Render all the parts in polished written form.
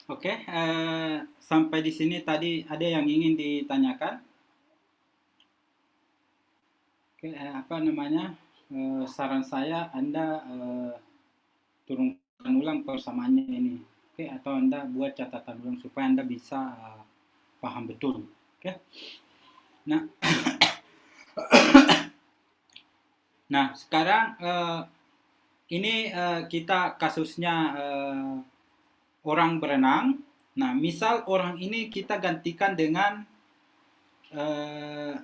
Oke, sampai di sini tadi ada yang ingin ditanyakan. Oke, apa namanya? Saran saya Anda turunkan ulang persamaannya ini. Oke, atau Anda buat catatan ulang supaya Anda bisa paham betul. Oke. Nah, nah sekarang ini kita kasusnya orang berenang. Nah, misal orang ini kita gantikan dengan eh,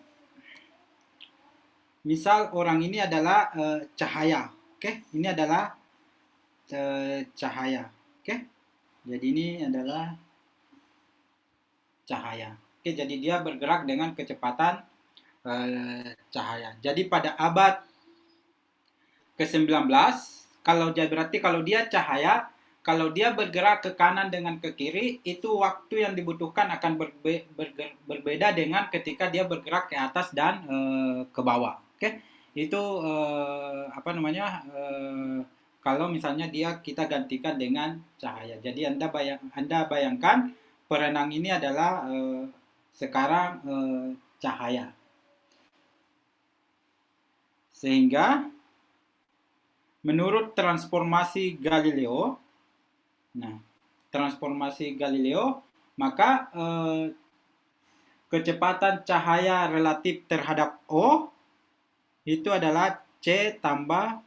misal orang ini adalah cahaya. Oke, ini adalah cahaya. Oke, jadi ini adalah cahaya. Oke, jadi dia bergerak dengan kecepatan cahaya. Jadi pada abad ke-19, kalau dia cahaya, kalau dia bergerak ke kanan dengan ke kiri, itu waktu yang dibutuhkan akan berbeda dengan ketika dia bergerak ke atas dan ke bawah. Oke, itu apa namanya? Kalau misalnya kita gantikan dengan cahaya. Jadi Anda bayangkan perenang ini adalah sekarang cahaya. Sehingga menurut transformasi Galileo, nah, transformasi Galileo, maka kecepatan cahaya relatif terhadap O itu adalah C tambah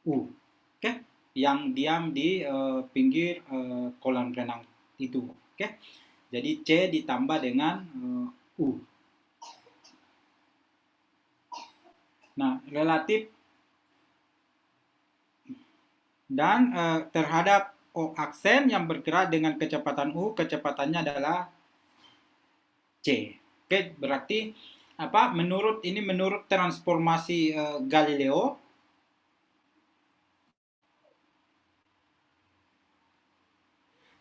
U. Oke, yang diam di pinggir kolam renang itu. Oke, jadi C ditambah dengan U. Nah, relatif dan terhadap O aksen yang bergerak dengan kecepatan U, kecepatannya adalah C. Oke, berarti apa? Menurut transformasi Galileo,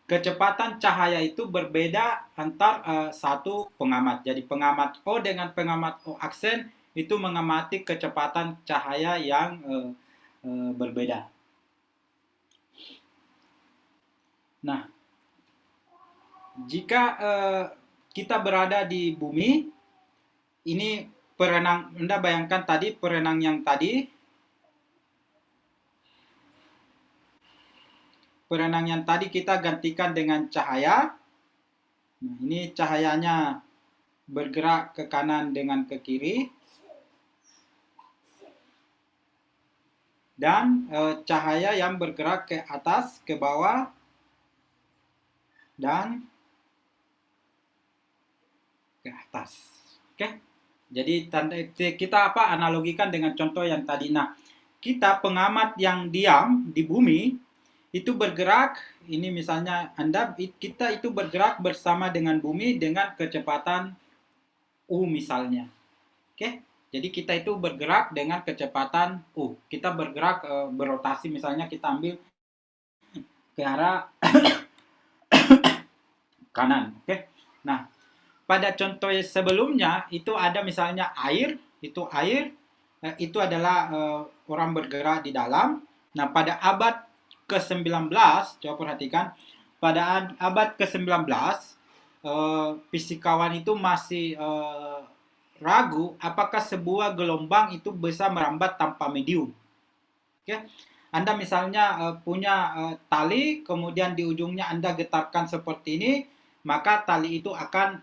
kecepatan cahaya itu berbeda antar satu pengamat. Jadi pengamat O dengan pengamat O aksen itu mengamati kecepatan cahaya yang berbeda. Nah, jika kita berada di bumi, ini perenang, Anda bayangkan tadi perenang yang tadi, perenang yang tadi kita gantikan dengan cahaya. Nah, ini cahayanya bergerak ke kanan dengan ke kiri. Dan cahaya yang bergerak ke atas, ke bawah, dan ke atas. Oke? Jadi kita apa analogikan dengan contoh yang tadi. Nah, kita pengamat yang diam di bumi itu bergerak, ini misalnya kita itu bergerak bersama dengan bumi dengan kecepatan U misalnya. Oke? Jadi kita itu bergerak dengan kecepatan U. Kita bergerak berotasi, misalnya kita ambil ke arah kanan. Oke? Nah, pada contoh sebelumnya itu ada misalnya air, itu adalah orang bergerak di dalam. Nah, pada abad ke-19, coba perhatikan, pada abad ke-19 fisikawan itu masih ragu apakah sebuah gelombang itu bisa merambat tanpa medium. Oke. Anda misalnya punya tali, kemudian di ujungnya Anda getarkan seperti ini, maka tali itu akan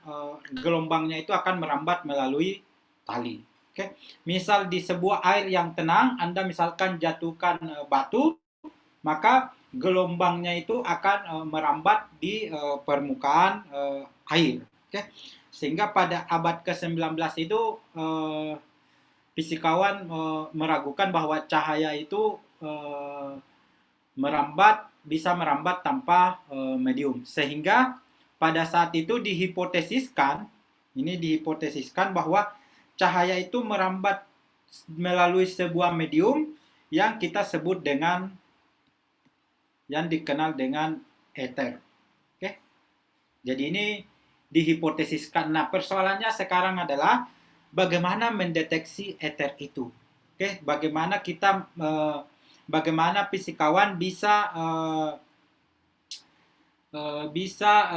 gelombangnya itu akan merambat melalui tali. Oke. Misal di sebuah air yang tenang, Anda misalkan jatuhkan batu, maka gelombangnya itu akan merambat di permukaan air. Oke. Sehingga pada abad ke-19 itu fisikawan meragukan bahwa cahaya itu bisa merambat tanpa medium. Sehingga pada saat itu dihipotesiskan bahwa cahaya itu merambat melalui sebuah medium yang kita sebut dengan yang dikenal dengan ether. Oke. Jadi ini dihipotesiskan. Nah, persoalannya sekarang adalah bagaimana mendeteksi ether itu. Oke, bagaimana fisikawan bisa bisa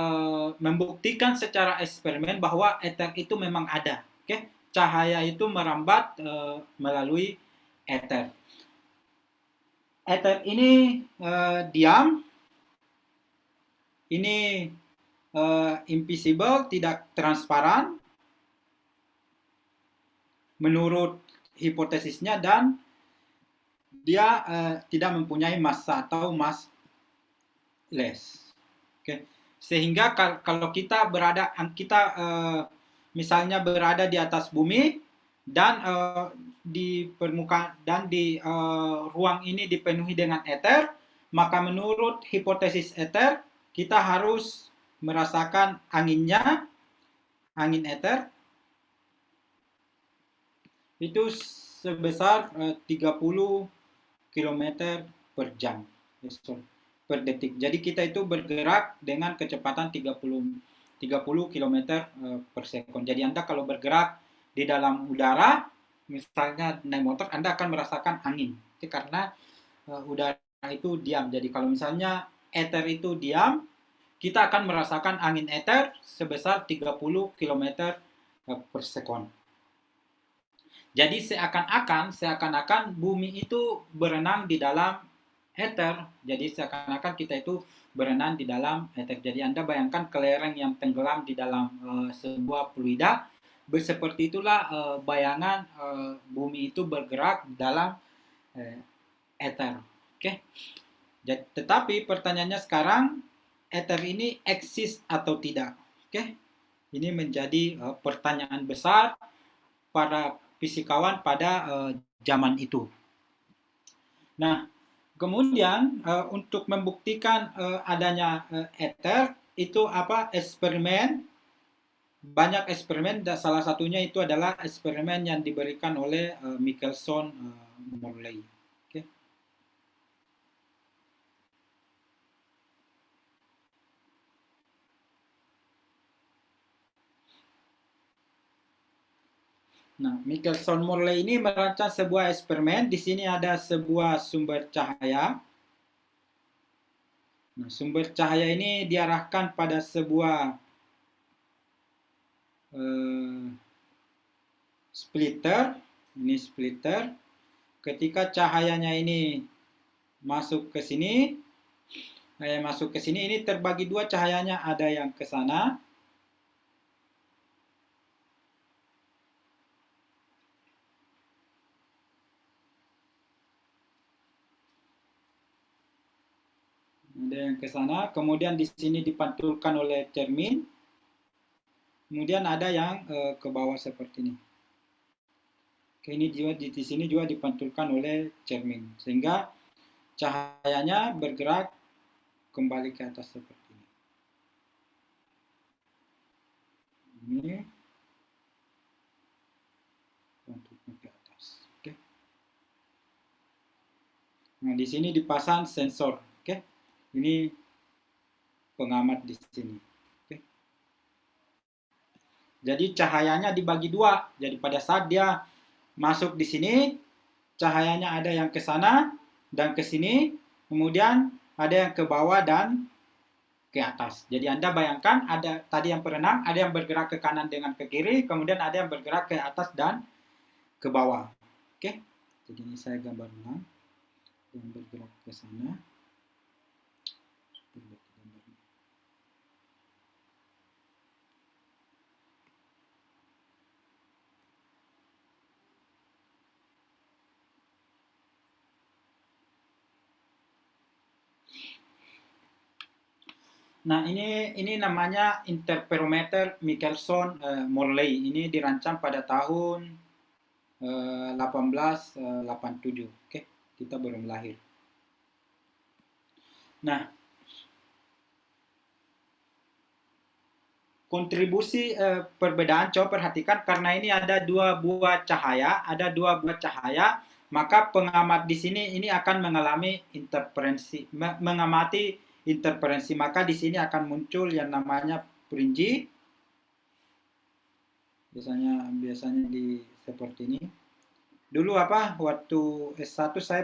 membuktikan secara eksperimen bahwa ether itu memang ada. Oke, cahaya itu merambat melalui ether. Ether ini diam, ini invisible, tidak transparan menurut hipotesisnya, dan dia tidak mempunyai massa atau massless. Oke, sehingga kalau kita misalnya berada di atas bumi dan di permukaan dan di ruang ini dipenuhi dengan ether, maka menurut hipotesis ether kita harus merasakan anginnya, angin ether itu sebesar 30 km per jam per detik. Jadi kita itu bergerak dengan kecepatan 30 km per sekon. Jadi Anda kalau bergerak di dalam udara, misalnya naik motor, Anda akan merasakan angin. Itu karena udara itu diam. Jadi kalau misalnya ether itu diam, kita akan merasakan angin ether sebesar 30 km per sekon. Jadi seakan-akan bumi itu berenang di dalam ether. Jadi seakan-akan kita itu berenang di dalam ether. Jadi Anda bayangkan kelereng yang tenggelam di dalam sebuah fluida. Seperti itulah bayangan bumi itu bergerak dalam ether. Oke. Tetapi pertanyaannya sekarang, ether ini eksis atau tidak? Oke. Ini menjadi pertanyaan besar para fisikawan pada zaman itu. Nah, kemudian untuk membuktikan adanya ether itu eksperimen, banyak eksperimen, dan salah satunya itu adalah eksperimen yang diberikan oleh Michelson-Morley. Okay. Nah, Michelson-Morley ini merancang sebuah eksperimen. Di sini ada sebuah sumber cahaya. Nah, sumber cahaya ini diarahkan pada sebuah splitter. Ini splitter. Ketika cahayanya ini masuk ke sini, ini terbagi dua cahayanya, ada yang ke sana. Ada yang ke sana, kemudian di sini dipantulkan oleh cermin. Kemudian ada yang ke bawah seperti ini. Ini juga di sini juga dipantulkan oleh cermin, sehingga cahayanya bergerak kembali ke atas seperti ini. Ini pantulkan ke atas. Oke. Nah, di sini dipasang sensor. Oke. Ini pengamat di sini. Oke. Jadi cahayanya dibagi dua. Jadi pada saat dia masuk di sini, cahayanya ada yang ke sana dan ke sini, kemudian ada yang ke bawah dan ke atas. Jadi Anda bayangkan ada tadi yang berenang, ada yang bergerak ke kanan dengan ke kiri, kemudian ada yang bergerak ke atas dan ke bawah. Oke. Jadi ini saya gambar ulang. Yang bergerak ke sana. Nah, ini namanya interferometer Michelson-Morley. Ini dirancang pada tahun 1887. Oke, kita belum lahir. Nah, kontribusi perbedaan, coba perhatikan, karena ini ada dua buah cahaya, maka pengamat di sini ini akan mengalami mengamati interferensi, maka di sini akan muncul yang namanya fringe. Biasanya di seperti ini. Dulu waktu S1 saya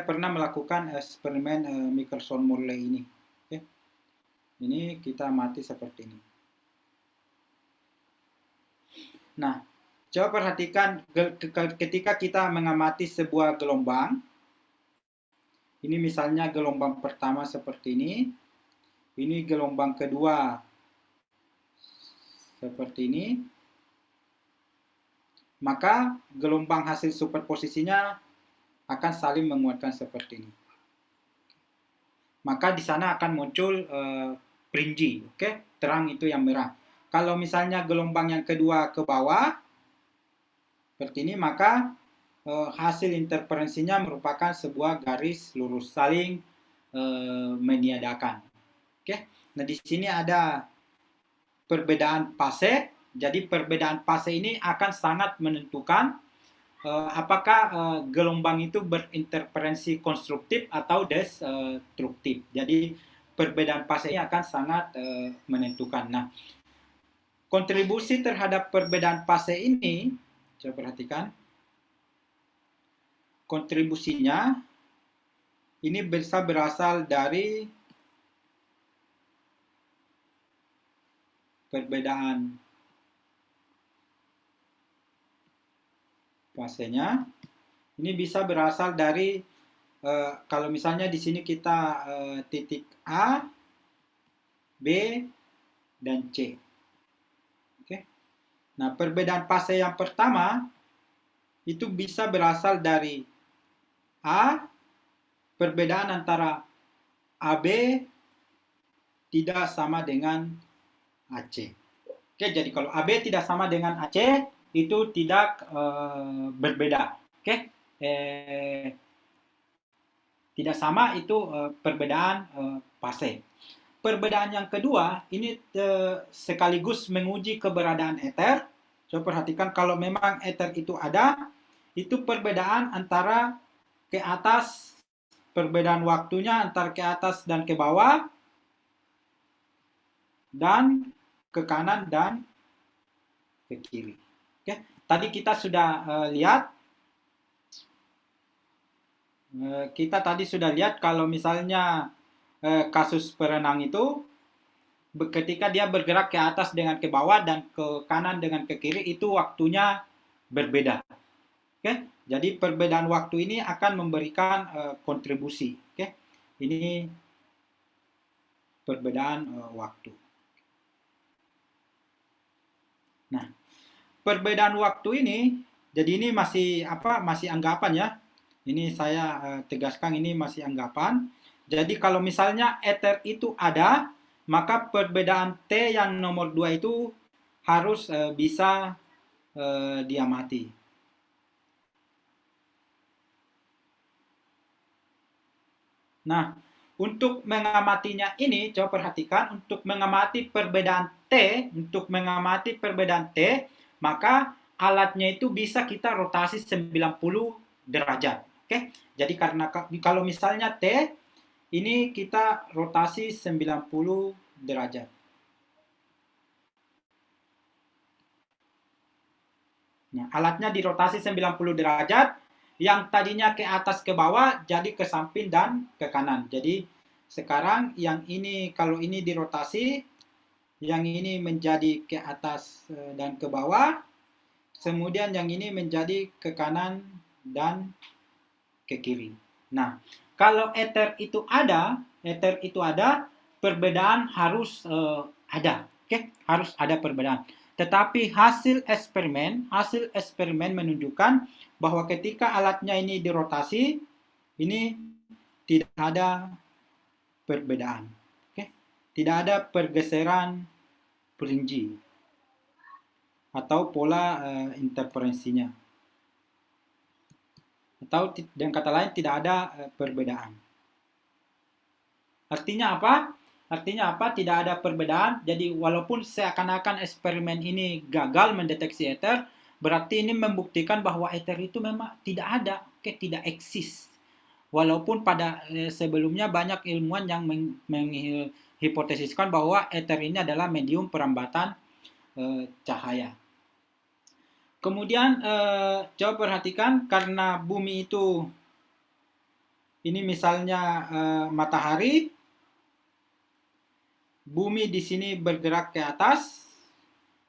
pernah melakukan eksperimen Michelson-Morley ini. Oke. Ini kita amati seperti ini. Nah, coba perhatikan ketika kita mengamati sebuah gelombang. Ini misalnya gelombang pertama seperti ini gelombang kedua seperti ini, maka gelombang hasil superposisinya akan saling menguatkan seperti ini. Maka di sana akan muncul perinji, oke? Terang itu yang merah. Kalau misalnya gelombang yang kedua ke bawah seperti ini, maka hasil interferensinya merupakan sebuah garis lurus saling meniadakan. Oke. Nah, di sini ada perbedaan fase. Jadi perbedaan fase ini akan sangat menentukan apakah gelombang itu berinterferensi konstruktif atau destruktif. Jadi perbedaan fase ini akan sangat menentukan. Nah, kontribusi terhadap perbedaan fase ini, coba perhatikan, kontribusinya ini bisa berasal dari perbedaan fasenya. Ini bisa berasal dari kalau misalnya di sini kita titik A, B, dan C. Oke. Nah, perbedaan fase yang pertama itu bisa berasal dari A, perbedaan antara AB tidak sama dengan AC. Oke, jadi kalau AB tidak sama dengan AC, itu tidak berbeda. Oke, tidak sama itu perbedaan fase. Perbedaan yang kedua, ini sekaligus menguji keberadaan ether. Coba perhatikan kalau memang ether itu ada, itu perbedaan antara ke atas, perbedaan waktunya antara ke atas dan ke bawah, dan ke kanan dan ke kiri. Oke, tadi kita sudah lihat, kalau misalnya kasus perenang itu ketika dia bergerak ke atas dengan ke bawah dan ke kanan dengan ke kiri itu waktunya berbeda. Oke, jadi perbedaan waktu ini akan memberikan kontribusi. Oke, ini perbedaan waktu. Nah, perbedaan waktu ini, jadi ini masih masih anggapan ya. Ini saya tegaskan ini masih anggapan. Jadi kalau misalnya ether itu ada, maka perbedaan T yang nomor 2 itu harus bisa diamati. Nah, untuk mengamatinya ini, coba perhatikan, untuk mengamati perbedaan T, maka alatnya itu bisa kita rotasi 90 derajat. Oke, jadi karena kalau misalnya T, ini kita rotasi 90 derajat. Nah, alatnya dirotasi 90 derajat, yang tadinya ke atas ke bawah jadi ke samping dan ke kanan. Jadi sekarang yang ini kalau ini dirotasi, yang ini menjadi ke atas dan ke bawah, kemudian yang ini menjadi ke kanan dan ke kiri. Nah, kalau ether itu ada, perbedaan harus ada. Oke, harus ada perbedaan. Tetapi hasil eksperimen menunjukkan bahwa ketika alatnya ini dirotasi, ini tidak ada perbedaan. Oke, tidak ada pergeseran perinji atau pola interferensinya. Atau dengan kata lain tidak ada perbedaan. Artinya apa? Artinya apa? Tidak ada perbedaan. Jadi walaupun seakan-akan eksperimen ini gagal mendeteksi ether, berarti ini membuktikan bahwa ether itu memang tidak ada, tidak eksis. Walaupun pada sebelumnya banyak ilmuwan yang menghipotesiskan bahwa ether ini adalah medium perambatan cahaya. Kemudian coba perhatikan karena bumi itu ini misalnya matahari bumi di sini bergerak ke atas.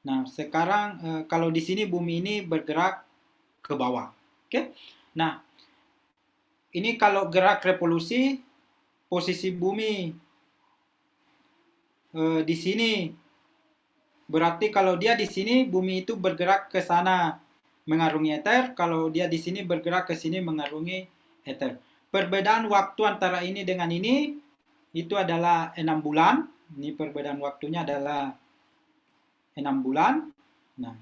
Nah, sekarang kalau di sini bumi ini bergerak ke bawah. Oke. Nah, ini kalau gerak revolusi, posisi bumi di sini. Berarti kalau dia di sini, bumi itu bergerak ke sana mengarungi ether. Kalau dia di sini bergerak ke sini mengarungi ether. Perbedaan waktu antara ini dengan ini itu adalah 6 bulan. Ini perbedaan waktunya adalah 6 bulan. Nah,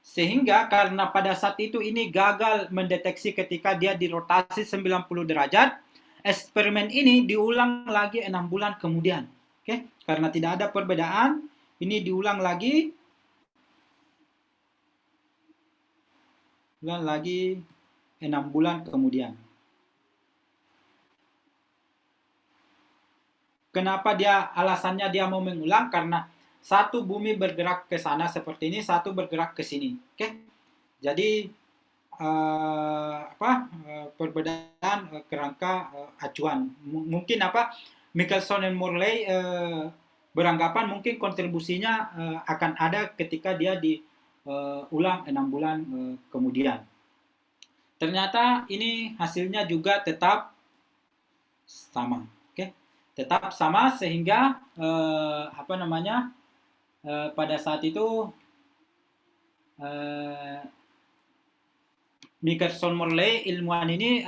sehingga karena pada saat itu ini gagal mendeteksi ketika dia dirotasi 90 derajat, eksperimen ini diulang lagi 6 bulan kemudian. Oke, karena tidak ada perbedaan, ini diulang lagi 6 bulan kemudian. Kenapa alasannya dia mau mengulang? Karena satu bumi bergerak ke sana seperti ini, satu bergerak ke sini. Oke, jadi perbedaan kerangka acuan. Mungkin Michelson dan Morley beranggapan mungkin kontribusinya akan ada ketika dia diulang 6 bulan kemudian. Ternyata ini hasilnya juga tetap sama. Oke, tetap sama sehingga pada saat itu Michelson-Morley ilmuwan ini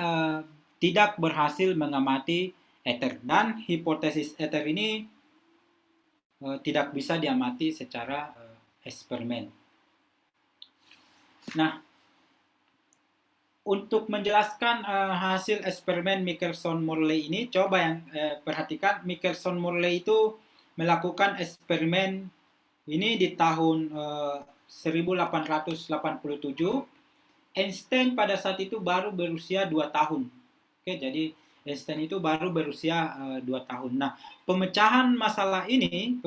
tidak berhasil mengamati ether dan hipotesis ether ini tidak bisa diamati secara eksperimen. Nah, untuk menjelaskan hasil eksperimen Michelson-Morley ini, coba yang perhatikan Michelson-Morley itu melakukan eksperimen ini di tahun 1887. Einstein pada saat itu baru berusia 2 tahun. Oke, jadi Einstein itu baru berusia 2 tahun. Nah, pemecahan masalah ini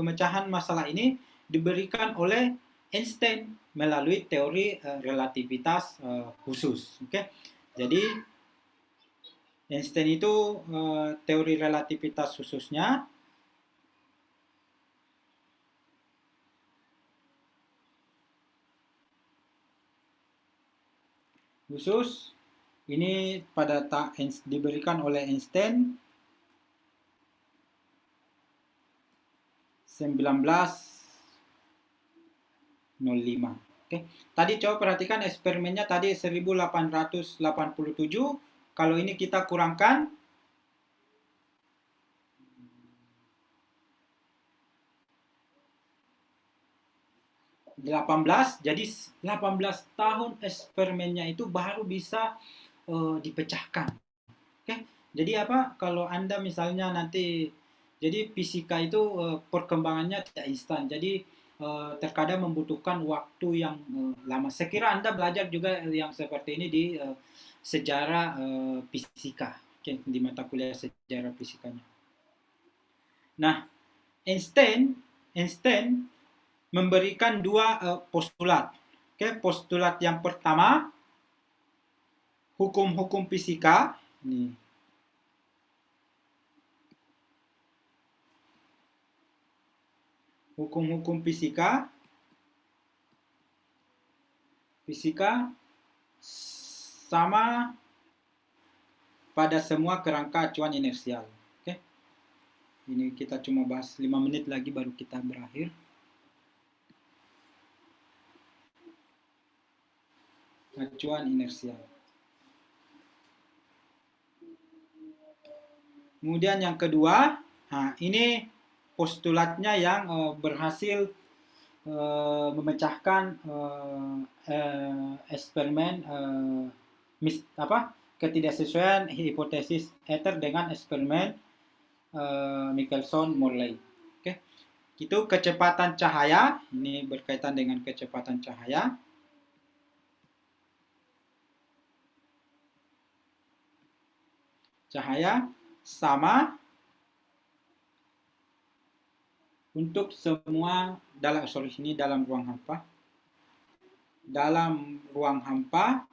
diberikan oleh Einstein melalui teori relativitas khusus. Oke, jadi Einstein itu teori relativitas khususnya ini diberikan oleh Einstein 1905. Oke. Tadi coba perhatikan eksperimennya tadi 1887. Kalau ini kita kurangkan 18, jadi 18 tahun eksperimennya itu baru bisa dipecahkan. Oke. Jadi kalau Anda misalnya nanti, jadi fisika itu perkembangannya tidak instan. Jadi terkadang membutuhkan waktu yang lama. Saya kira Anda belajar juga yang seperti ini di sejarah fisika, oke, di mata kuliah sejarah fisikanya. Nah, Einstein memberikan 2 postulat. Oke, postulat yang pertama, hukum-hukum fisika. Ini. Hukum-hukum fisika sama pada semua kerangka acuan inersial. Oke. Ini kita cuma bahas 5 menit lagi baru kita berakhir. Acuan inersial. Kemudian yang kedua, ini postulatnya yang berhasil memecahkan eksperimen ketidaksesuaian hipotesis ether dengan eksperimen Michelson-Morley. Oke. Itu kecepatan cahaya, ini berkaitan dengan kecepatan cahaya. Cahaya sama untuk semua dalam ruang hampa. Dalam ruang hampa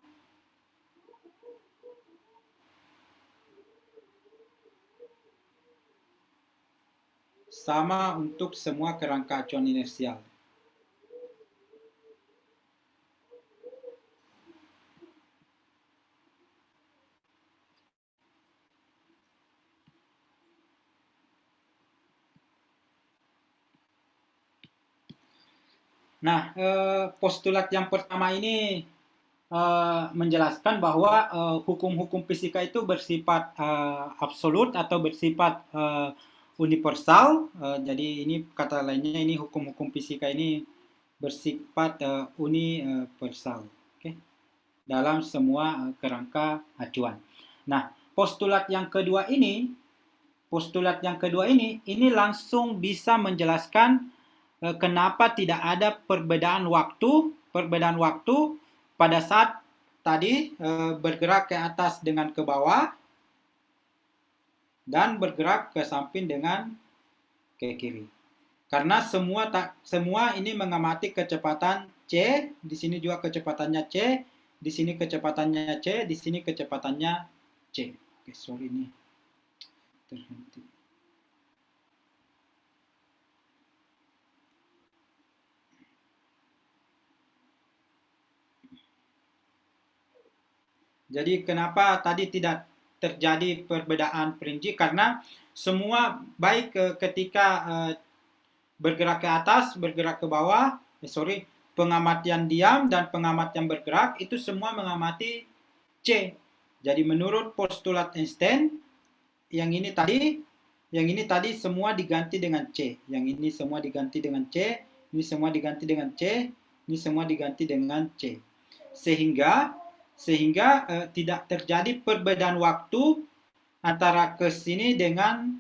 sama untuk semua kerangka acuan inersial. Nah, postulat yang pertama ini menjelaskan bahwa hukum-hukum fisika itu bersifat absolut atau bersifat universal. Jadi ini kata lainnya, ini hukum-hukum fisika ini bersifat universal, okay? Dalam semua kerangka acuan. Nah, postulat yang kedua ini langsung bisa menjelaskan kenapa tidak ada perbedaan waktu pada saat tadi bergerak ke atas dengan ke bawah dan bergerak ke samping dengan ke kiri. Karena semua ini mengamati kecepatan c, di sini juga kecepatannya c, di sini kecepatannya c, di sini kecepatannya c. Oke, sorry ini terhenti. Jadi kenapa tadi tidak terjadi perbedaan perinci? Karena semua baik ketika bergerak ke atas, bergerak ke bawah, pengamatan diam dan pengamatan bergerak itu semua mengamati C. Jadi menurut postulat Einstein, yang ini tadi semua diganti dengan C. Yang ini semua diganti dengan C, ini semua diganti dengan C, ini semua diganti dengan C. Sehingga tidak terjadi perbedaan waktu antara ke sini dengan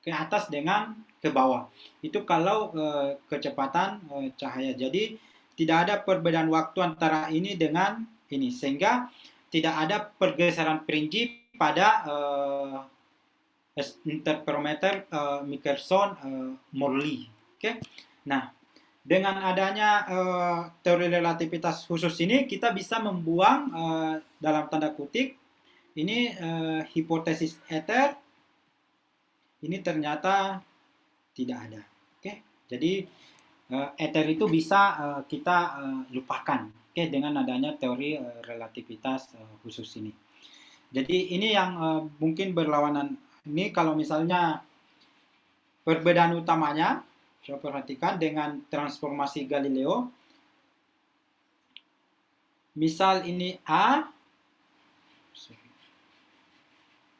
ke atas dengan ke bawah. Itu kalau kecepatan cahaya. Jadi tidak ada perbedaan waktu antara ini dengan ini, sehingga tidak ada pergeseran perinci pada interferometer Michelson-Morley. Oke. Nah, dengan adanya teori relativitas khusus ini, kita bisa membuang dalam tanda kutip ini hipotesis ether ini ternyata tidak ada. Oke, jadi ether itu bisa kita lupakan. Oke, dengan adanya teori relativitas khusus ini. Jadi ini yang mungkin berlawanan. Ini kalau misalnya perbedaan utamanya, saya perhatikan dengan transformasi Galileo. Misal ini A,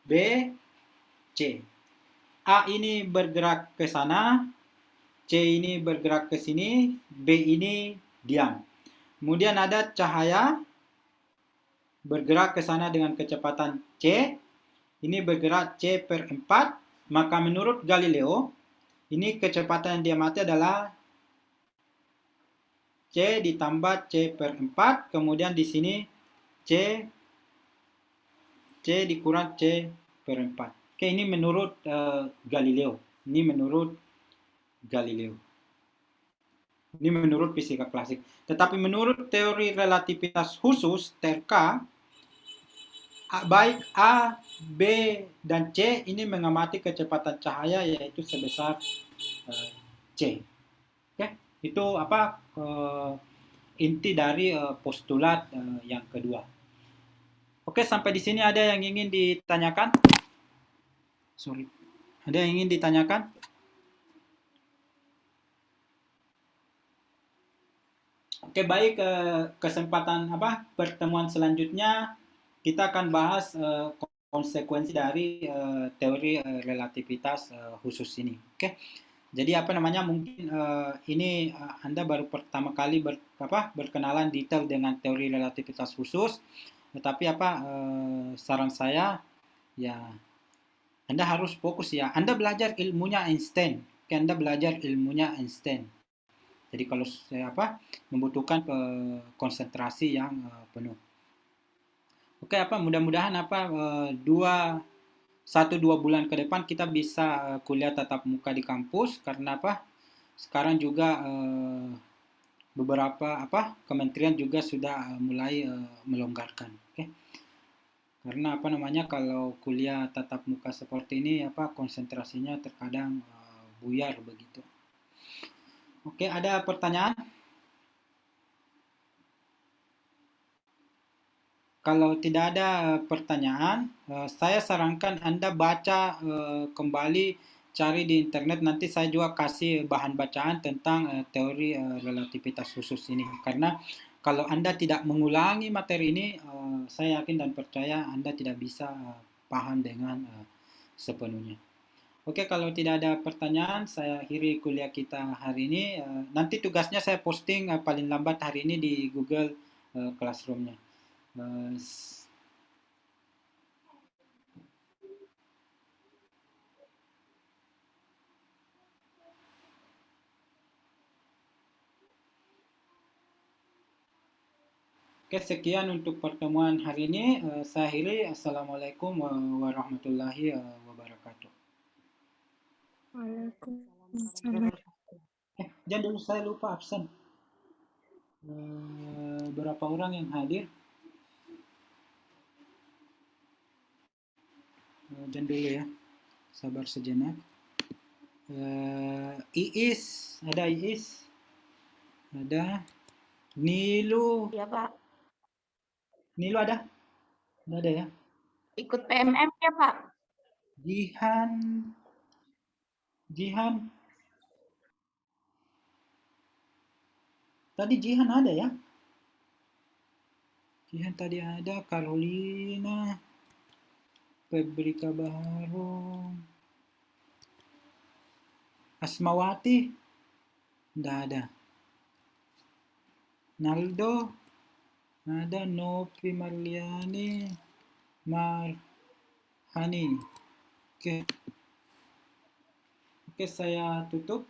B, C. A ini bergerak ke sana, C ini bergerak ke sini, B ini diam. Kemudian ada cahaya bergerak ke sana dengan kecepatan C, ini bergerak C per 4, maka menurut Galileo, ini kecepatan yang dia amati adalah C ditambah C per 4, kemudian di sini C dikurang C per 4. Oke, ini menurut Galileo. Ini menurut Galileo. Ini menurut fisika klasik. Tetapi menurut teori relativitas khusus, TRK, baik A, B, dan C ini mengamati kecepatan cahaya yaitu sebesar C. Oke, itu apa inti dari postulat yang kedua. Oke, sampai di sini ada yang ingin ditanyakan? Sorry, ada yang ingin ditanyakan? Oke, baik, kesempatan pertemuan selanjutnya kita akan bahas konsekuensi dari teori relativitas khusus ini. Oke. Jadi mungkin ini Anda baru pertama kali berkenalan detail dengan teori relativitas khusus. Tetapi saran saya ya Anda harus fokus ya. Anda belajar ilmunya Einstein. Anda belajar ilmunya Einstein. Jadi kalau saya membutuhkan konsentrasi yang penuh. Oke, mudah-mudahan 1-2 bulan ke depan kita bisa kuliah tatap muka di kampus, karena sekarang juga beberapa kementerian juga sudah mulai melonggarkan. Oke. Karena kalau kuliah tatap muka seperti ini konsentrasinya terkadang buyar begitu. Oke, ada pertanyaan? Kalau tidak ada pertanyaan, saya sarankan Anda baca kembali, cari di internet. Nanti saya juga kasih bahan bacaan tentang teori relativitas khusus ini. Karena kalau Anda tidak mengulangi materi ini, saya yakin dan percaya Anda tidak bisa paham dengan sepenuhnya. Oke, kalau tidak ada pertanyaan, saya akhiri kuliah kita hari ini. Nanti tugasnya saya posting paling lambat hari ini di Google Classroom-nya. Oke, sekian untuk pertemuan hari ini. Saya akhiri. Assalamualaikum warahmatullahi wabarakatuh. Waalaikumsalam. Jangan dulu, saya lupa absen. Berapa orang yang hadir? Jangan dulu ya. Sabar sejenak. Iis, ada Iis? Ada. Nilu. Ya, Pak. Nilu ada? Nggak ada ya? Ikut PMM ya, Pak? Jihan. Jihan. Tadi Jihan ada ya? Jihan tadi ada. Carolina. Febrika Baharun. Asmawati. Nggak ada. Naldo. Ada. Novi Marliani. Marhani. Oke. Oke, saya tutup.